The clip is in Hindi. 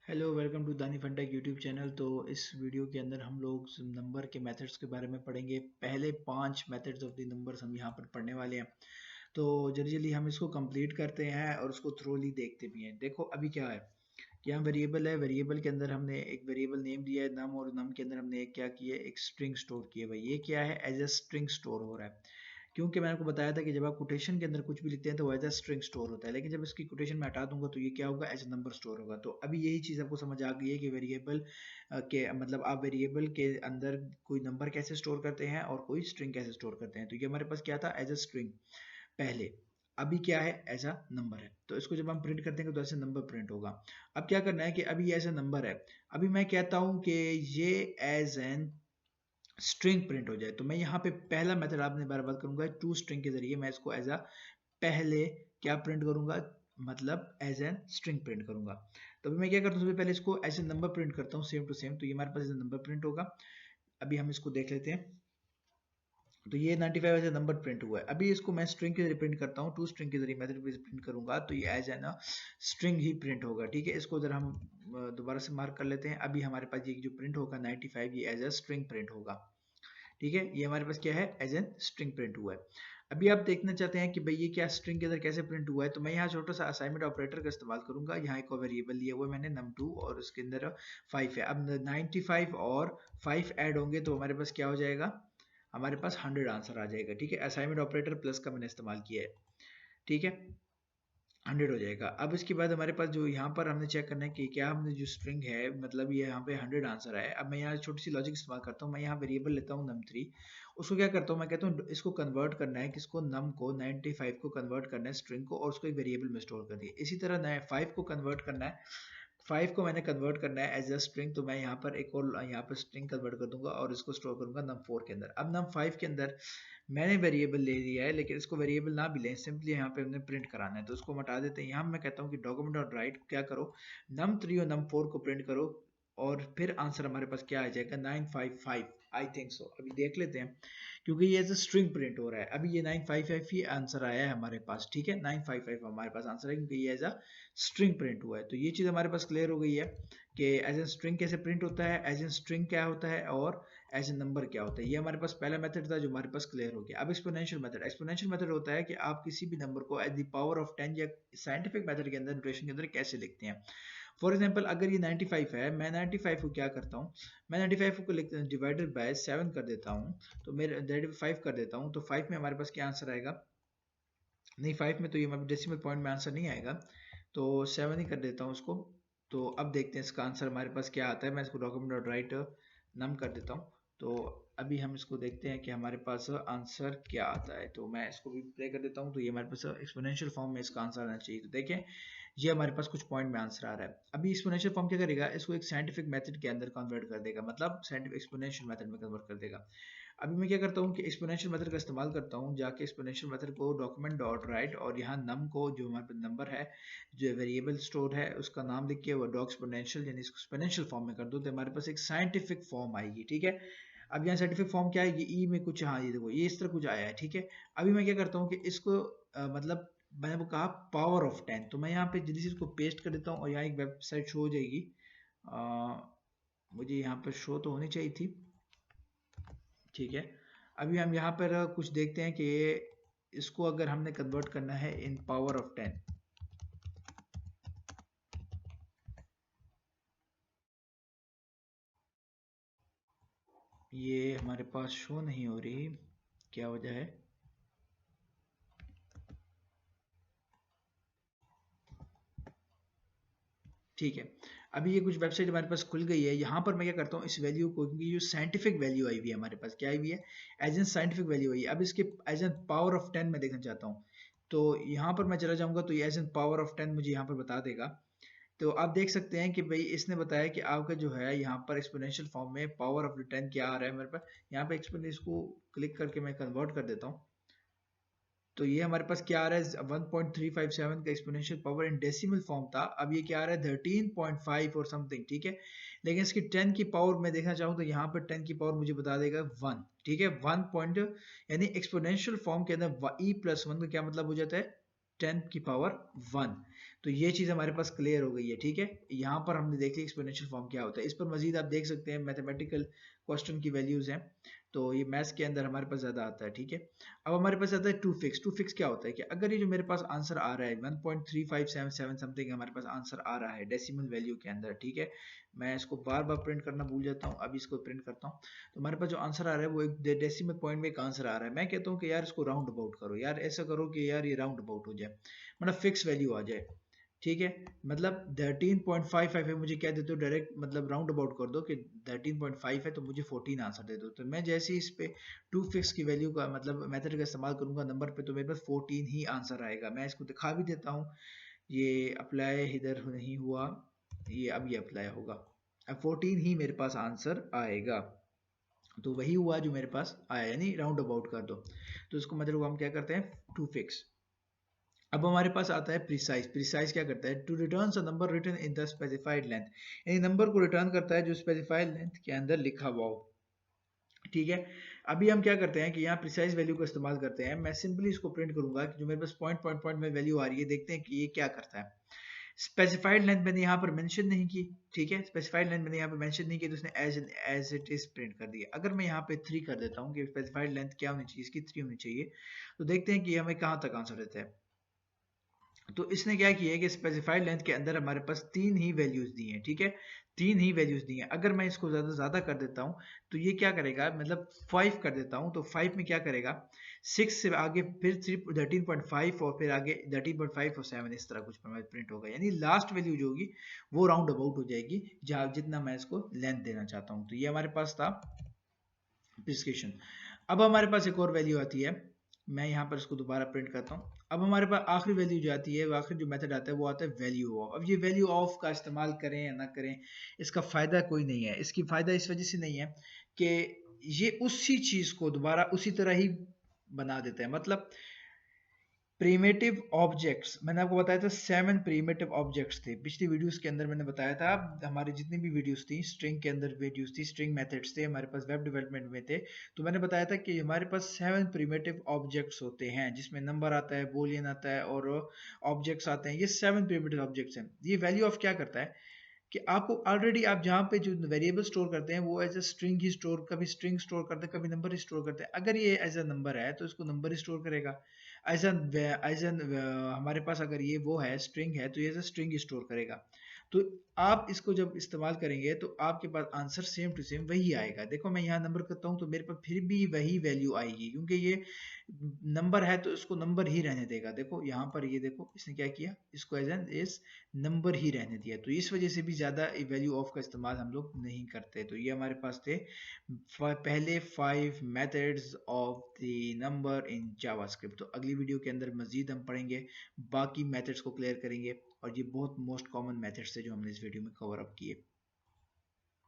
हेलो वेलकम टू दानी फंटेक यूट्यूब चैनल। तो इस वीडियो के अंदर हम लोग नंबर के मेथड्स के बारे में पढ़ेंगे। पहले 5 मेथड्स ऑफ द नंबर्स हम यहाँ पर पढ़ने वाले हैं। तो जल्दी जल्दी हम इसको कंप्लीट करते हैं और उसको थ्रोली देखते भी हैं। देखो अभी क्या है, यहाँ वेरिएबल है। वेरिएबल के अंदर हमने एक वेरिएबल नेम दिया है नम, और नम के अंदर हमने एक क्या किया है, एक स्ट्रिंग स्टोर की है। भाई ये क्या है, एज ए स्ट्रिंग स्टोर हो रहा है। क्योंकि मैंने आपको बताया था कि जब आप कोटेशन के अंदर कुछ भी लिखते हैं तो एज अ स्ट्रिंग स्टोर होता है, लेकिन जब इसकी कोटेशन में हटा दूंगा तो ये क्या होगा, एज अ नंबर स्टोर होगा। तो अभी यही चीज़ आपको समझ आ गई है कि वेरिएबल के मतलब आप वेरिएबल के अंदर कोई नंबर कैसे स्टोर करते हैं और कोई स्ट्रिंग कैसे स्टोर करते हैं। तो ये हमारे पास क्या था, एज अ स्ट्रिंग पहले। अभी क्या है, एज अ नंबर है। तो इसको जब हम प्रिंट करते हैं तो ऐसे नंबर प्रिंट होगा। अब क्या करना है कि अभी एज अ नंबर है, अभी मैं कहता हूं कि ये एज एन स्ट्रिंग प्रिंट हो जाए। तो मैं यहाँ पे पहला मेथड आपने बार बार करूंगा, टू स्ट्रिंग के जरिए मैं इसको एज अ पहले क्या प्रिंट करूंगा, मतलब एज एन स्ट्रिंग प्रिंट करूंगा। तो अभी मैं क्या करता हूँ, सबसे पहले इसको एज ए नंबर प्रिंट करता हूँ, सेम टू सेम। तो ये हमारे पास एज ए नंबर प्रिंट होगा। अभी हम इसको देख लेते हैं। तो ये 95 एज ए नंबर प्रिंट हुआ है। अभी इसको मैं स्ट्रिंग के जरिए प्रिंट करता हूँ, टू स्ट्रिंग के जरिए मेथड प्रिंट करूंगा, तो ये एज एन स्ट्रिंग ही प्रिंट होगा। ठीक है, इसको जरा हम दोबारा से मार्क कर लेते हैं। अभी हमारे पास ये जो प्रिंट होगा 95, ये एज ए स्ट्रिंग प्रिंट होगा। ठीक है, ये हमारे पास क्या है, एज एन स्ट्रिंग प्रिंट हुआ है। अभी आप देखना चाहते हैं कि भाई ये क्या स्ट्रिंग के अंदर कैसे प्रिंट हुआ है, तो मैं यहाँ छोटा सा असाइनमेंट ऑपरेटर का इस्तेमाल करूंगा। यहाँ एक और वेरिएबल लिया हुआ है मैंने num2, और उसके अंदर 5 है। अब 95 और 5 ऐड होंगे तो हमारे पास क्या हो जाएगा, हमारे पास 100 आंसर आ जाएगा। ठीक है, असाइनमेंट ऑपरेटर प्लस का मैंने इस्तेमाल किया है। ठीक है, 100 हो जाएगा। अब इसके बाद हमारे पास जो यहाँ पर हमने चेक करना है कि क्या हमने जो स्ट्रिंग है, मतलब ये यहाँ पे 100 आंसर है। अब मैं यहाँ छोटी सी लॉजिक इस्तेमाल करता हूँ। मैं यहाँ वेरिएबल लेता हूँ num3, उसको क्या करता हूँ, मैं कहता हूँ इसको कन्वर्ट करना है, किसको, num को 95 को कन्वर्ट करना है स्ट्रिंग को, और उसको एक वेरिएबल में स्टोर कर दिया। इसी तरह 5 को कन्वर्ट करना है, 5 को मैंने कन्वर्ट करना है एज अ स्ट्रिंग। तो मैं यहाँ पर एक और यहाँ पर स्ट्रिंग कन्वर्ट कर दूंगा और इसको स्टोर करूंगा num4 के अंदर। अब num5 के अंदर मैंने वेरिएबल ले लिया है, लेकिन इसको वेरिएबल ना भी लें, सिंपली यहाँ पे हमने प्रिंट कराना है, तो उसको हम हटा देते हैं। यहाँ मैं कहता हूँ कि डॉक्यूमेंट डॉट राइट क्या करो, num3 और num4 को प्रिंट करो, और फिर आंसर हमारे पास क्या आ जाएगा, 955 आई थिंक सो। अभी देख लेते हैं, क्योंकि ये एज स्ट्रिंग प्रिंट हो रहा है। अभी ये 955 ही आंसर आया है हमारे पास। ठीक है, 955 हमारे पास आंसर है, क्योंकि ये एज अ स्ट्रिंग प्रिंट हुआ है। तो ये चीज़ हमारे पास क्लियर हो गई है कि एज ए स्ट्रिंग कैसे प्रिंट होता है, एज ए स्ट्रिंग क्या होता है, और एज ए नंबर क्या होता है। ये हमारे पास पहला मेथड था जो हमारे पास क्लियर हो गया। अब एक्सपोनेंशियल मेथड, एक्सपोनेंशियल मेथड होता है कि आप किसी भी नंबर को एट द पावर ऑफ 10 या साइंटिफिक मेथड के अंदर, नोटेशन के अंदर कैसे लिखते हैं। फॉर एग्जाम्पल अगर ये 95 है, मैं 95 को क्या करता हूँ, मैं 95 को डिवाइडेड बाय 7 कर देता हूँ, तो मेरे 5 कर देता हूँ। तो 5 में हमारे पास क्या आंसर आएगा, नहीं 5 में तो ये डेसिमल पॉइंट में आंसर नहीं आएगा, तो 7 ही कर देता हूँ उसको। तो अब देखते हैं इसका आंसर हमारे पास क्या आता है। मैं इसको डॉक्यूमेंट डॉट राइट नम कर देता हूँ। तो अभी हम इसको देखते हैं कि हमारे पास आंसर क्या आता है। तो मैं इसको भी प्ले कर देता हूँ। तो ये हमारे पास एक्सपोनेंशियल फॉर्म में इसका आंसर आना चाहिए। तो देखें, ये हमारे पास कुछ पॉइंट में आंसर आ रहा है। अभी एक्सपोनेंशियल फॉर्म क्या करेगा, इसको एक साइंटिफिक मेथड के अंदर कन्वर्ट कर देगा, मतलब साइंटिफिक एक्सपोनेंशियल मेथड में कन्वर्ट कर देगा। अभी मैं क्या करता हूँ कि एक्सपोनेंशियल मेथड का इस्तेमाल करता हूँ, जाके एक्सपोनेंशियल मेथड को डॉक्यूमेंट डॉट राइट, और यहाँ नम को जो हमारे पास नंबर है, जो वेरिएबल स्टोर है, उसका नाम लिख के वो डॉग एक्सपोनेंशियल यानी इसको एक्सपोनेंशियल फॉर्म में कर दो, तो हमारे पास एक साइंटिफिक फॉर्म आएगी। ठीक है, अब यहाँ साइंटिफिक फॉर्म क्या है, ये ई में कुछ, हाँ ये देखो ये इस तरह कुछ आया है। ठीक है, अभी मैं क्या करता हूँ कि इसको मतलब मैंने वो कहा पावर ऑफ 10, तो मैं यहाँ पे जल्दी से इसको पेस्ट कर देता हूँ, और यहाँ एक वेबसाइट शो हो जाएगी। मुझे यहाँ पर शो तो होनी चाहिए थी। ठीक है, अभी हम यहाँ पर कुछ देखते हैं कि इसको अगर हमने कन्वर्ट करना है इन पावर ऑफ 10, ये हमारे पास शो नहीं हो रही, क्या वजह है। ठीक है, अभी ये कुछ वेबसाइट हमारे पास खुल गई है। यहाँ पर मैं क्या करता हूँ, इस वैल्यू को, क्योंकि जो साइंटिफिक वैल्यू आई हुई है हमारे पास, क्या आई हुई है, एज एन साइंटिफिक वैल्यू आई है। अब इसके एज एन पावर ऑफ 10 मैं देखना चाहता हूँ। तो यहाँ पर मैं चला जाऊँगा, तो ये एज एन पावर ऑफ 10 मुझे यहाँ पर बता देगा। तो आप देख सकते हैं कि भाई इसने बताया कि आपका जो है यहाँ पर एक्सपोनेंशियल फॉर्म में पावर ऑफ 10 क्या आ रहा है मेरे पास। यहाँ पे एक्सपोनेंशियल को क्लिक करके मैं कन्वर्ट कर देता हूँ। तो ये हमारे पास क्या आ रहा है, 1.357 का exponential power in decimal form था। अब ये क्या आ रहा है, 13.5 और समथिंग। ठीक है, लेकिन इसकी 10 की पावर मैं देखना चाहूँ तो यहाँ पर 10 की पावर मुझे बता देगा 1। ठीक है, 1 पॉइंट, यानी एक्सपोनेंशियल फॉर्म के अंदर e+1 का क्या मतलब हो जाता है, 10 की पावर 1। तो ये चीज़ हमारे पास क्लियर हो गई है, ठीक है। यहाँ पर हमने देख लिया एक्सपोनेंशियल फॉर्म क्या होता है। इस पर मजीद आप देख सकते हैं मैथमेटिकल क्वेश्चन की वैल्यूज हैं, तो ये मैथ्स के अंदर हमारे पास ज़्यादा आता है, ठीक है। अब हमारे पास आता है टू फिक्स। टू फिक्स क्या होता है कि अगर ये जो मेरे पास आंसर आ रहा है 1.3577 समथिंग हमारे पास आंसर आ रहा है डेसिमल वैल्यू के अंदर, ठीक है। मैं इसको बार बार प्रिंट करना भूल जाता हूँ, अभी इसको प्रिंट करता हूँ। तो हमारे पास जो आंसर आ रहा है वो एक डेसिमल पॉइंट में एक आंसर आ रहा है। मैं कहता हूँ कि यार इसको राउंड अबाउट करो, यार ऐसा करो कि यार ये राउंड अबाउट हो जाए, मतलब फिक्स वैल्यू आ जाए, ठीक है। मतलब 13.55 है, मुझे क्या देते हो डायरेक्ट, मतलब राउंड अबाउट कर दो कि 13.5 है तो मुझे 14 आंसर दे दो। तो मैं जैसे ही इस पे टू फिक्स की वैल्यू का मतलब मेथड का इस्तेमाल करूंगा नंबर पे, तो मेरे पास 14 ही आंसर आएगा। मैं इसको दिखा भी देता हूँ, ये अप्लाई इधर नहीं हुआ, ये अब ये अप्लाई होगा। अब 14 ही मेरे पास आंसर आएगा, तो वही हुआ जो मेरे पास आया, यानी राउंड अबाउट कर दो। तो इसको मतलब हम क्या करते हैं, टू फिक्स। अब हमारे पास आता है प्रिसाइज। प्रिसाइज क्या करता है, to return a number written in the specified length, यानी नंबर को रिटर्न करता है जो स्पेसिफाइड लेंथ के अंदर लिखा हुआ हो, ठीक है। अभी हम क्या करते हैं कि यहाँ प्रिसाइज वैल्यू का इस्तेमाल करते हैं। मैं सिंपली इसको प्रिंट करूंगा कि जो मेरे पास पॉइंट पॉइंट पॉइंट में वैल्यू आ रही है, देखते हैं कि ये क्या करता है। स्पेसिफाइड लेंथ मैंने यहाँ पर मेंशन नहीं की, ठीक है। स्पेसिफाइड लेंथ मैंने यहाँ पे मेंशन नहीं की, तो उसने एज इट इज प्रिंट कर दिया। अगर मैं यहाँ पे 3 कर देता हूँ कि स्पेसिफाइड लेंथ क्या होनी चाहिए, इसकी 3 होनी चाहिए, तो देखते हैं कि हमें कहाँ तक आंसर देता है। तो इसने क्या किया है कि स्पेसिफाइड लेंथ के अंदर हमारे पास 3 ही वैल्यूज दी हैं, ठीक है। 3 ही वैल्यूज दी हैं। अगर मैं इसको ज्यादा कर देता हूँ तो ये क्या करेगा, मतलब 5 कर देता हूँ तो 5 में क्या करेगा, 6 से आगे फिर 13.5 और फिर आगे 13.5 और 7 इस तरह कुछ प्रिंट होगा, यानी लास्ट वैल्यू जो होगी वो राउंड अबाउट हो जाएगी जहाँ जितना मैं इसको लेंथ देना चाहता हूँ। तो ये हमारे पास था प्रिस्क्रिप्शन। अब हमारे पास एक और वैल्यू आती है, मैं यहाँ पर इसको दोबारा प्रिंट करता हूँ। अब हमारे पास आखिरी वैल्यू जो आती है, आखिरी जो मेथड आता है वो आता है वैल्यू ऑफ। अब ये वैल्यू ऑफ का इस्तेमाल करें या ना करें, इसका फायदा कोई नहीं है। इसकी फायदा इस वजह से नहीं है कि ये उसी चीज को दोबारा उसी तरह ही बना देता है। मतलब प्रीमेटिव ऑब्जेक्ट्स, मैंने आपको बताया था 7 प्रीमेटिव ऑब्जेक्ट्स थे पिछली वीडियोस के अंदर, मैंने बताया था हमारी जितनी भी वीडियोस थी स्ट्रिंग के अंदर वीडियोस थी, स्ट्रिंग मेथड्स थे हमारे पास वेब डेवलपमेंट में थे। तो मैंने बताया था कि हमारे पास 7 प्रीमेटिव ऑब्जेक्ट्स होते हैं जिसमें नंबर आता है, बूलियन आता है और ऑब्जेक्ट्स आते हैं। ये 7 प्रीमेटिव ऑब्जेक्ट्स हैं। ये वैल्यू ऑफ क्या करता है कि आपको ऑलरेडी आप जहाँ पे जो वेरिएबल स्टोर करते हैं वो एज अ स्ट्रिंग ही स्टोर, कभी स्ट्रिंग स्टोर करते हैं, कभी नंबर ही स्टोर करते हैं। अगर ये एज अ नंबर है तो इसको नंबर ही स्टोर करेगा। एज एन एज एन हमारे पास अगर ये वो है स्ट्रिंग है तो ये एज अ स्ट्रिंग स्टोर करेगा। तो आप इसको जब इस्तेमाल करेंगे तो आपके पास आंसर सेम टू सेम वही आएगा। देखो मैं यहाँ नंबर करता हूँ तो मेरे पास फिर भी वही वैल्यू आएगी, क्योंकि ये नंबर है तो इसको नंबर ही रहने देगा। देखो यहाँ पर ये देखो इसने क्या किया, इसको एज एन इस नंबर ही रहने दिया। तो इस वजह से भी ज़्यादा वैल्यू ऑफ का इस्तेमाल हम लोग नहीं करते। तो ये हमारे पास थे पहले 5 methods of the number in JavaScript. तो अगली वीडियो के अंदर मजीद हम पढ़ेंगे, बाकी मेथड्स को क्लियर करेंगे, और ये बहुत मोस्ट कॉमन मेथड्स थे जो हमने इस वीडियो में कवर अप किए।